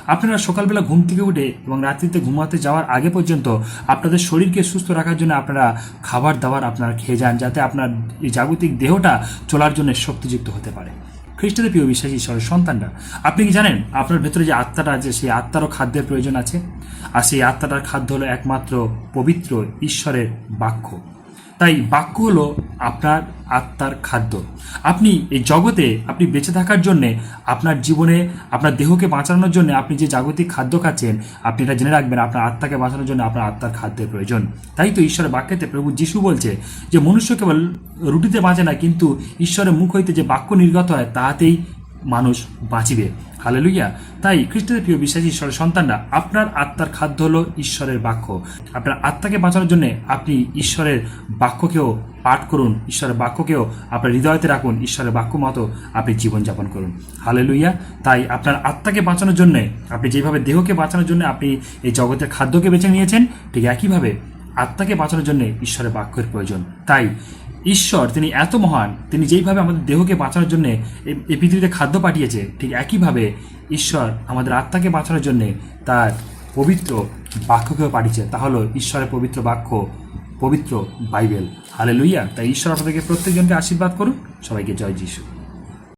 আপনারা সকালবেলা ঘুম থেকে উঠে এবং রাত্রিতে ঘুমাতে যাওয়ার আগে পর্যন্ত আপনাদের শরীরকে সুস্থ রাখার জন্য আপনারা খাবার দাবার আপনারা খেয়ে যান, যাতে আপনার এই জাগতিক দেহটা চলার জন্য শক্তিযুক্ত হতে পারে। খ্রিস্টের প্রিয় বিশ্বাসী ঈশ্বরের সন্তানরা, আপনি কি জানেন আপনার ভেতরে যে আত্মাটা আছে সেই আত্মারও খাদ্যের প্রয়োজন আছে? আর সেই আত্মাটার খাদ্য হলো একমাত্র পবিত্র ঈশ্বরের বাক্য। তাই বাক্য হলো আপনার আত্মার খাদ্য। আপনি এই জগতে আপনি বেঁচে থাকার জন্যে, আপনার জীবনে আপনার দেহকে বাঁচানোর জন্য আপনি যে জাগতিক খাদ্য খাচ্ছেন, আপনি এটা জেনে রাখবেন আপনার আত্মাকে বাঁচানোর জন্য আপনার আত্মার খাদ্যের প্রয়োজন। তাই তো ঈশ্বরের বাক্যেতে প্রভু যিশু বলছে যে মনুষ্য কেবল রুটিতে বাঁচে না, কিন্তু ঈশ্বরের মুখ হইতে যে বাক্য নির্গত হয় তাহাতেই মানুষ বাঁচিবে। হালেলুইয়া। তাই খ্রিস্টের প্রিয় বিশ্বাসী ঈশ্বরের সন্তানরা, আপনার আত্মার খাদ্য হলো ঈশ্বরের বাক্য। আপনার আত্মাকে বাঁচানোর জন্য আপনি ঈশ্বরের বাক্যকেও পাঠ করুন, ঈশ্বরের বাক্যকেও আপনার হৃদয়তে রাখুন, ঈশ্বরের বাক্য মতো আপনি জীবনযাপন করুন। হালেলুইয়া। তাই আপনার আত্মাকে বাঁচানোর জন্যে, আপনি যেভাবে দেহকে বাঁচানোর জন্য আপনি এই জগতের খাদ্যকে বেছে নিয়েছেন, ঠিক একইভাবে আত্মাকে বাঁচানোর জন্য ঈশ্বরের বাক্যের প্রয়োজন। তাই ঈশ্বর তিনি এত মহান, তিনি যেইভাবে আমাদের দেহকে বাঁচানোর জন্য এই পৃথিবীতে খাদ্য পাঠিয়েছে, ঠিক একইভাবে ঈশ্বর আমাদের আত্মাকে বাঁচানোর জন্য তার পবিত্র বাক্যকেও পাঠিয়েছে। তা হলো ঈশ্বরের পবিত্র বাক্য, পবিত্র বাইবেল। হালেলুইয়া। তাই ঈশ্বর আপনাদেরকে প্রত্যেকজনকে আশীর্বাদ করুন। সবাইকে জয় যিশু।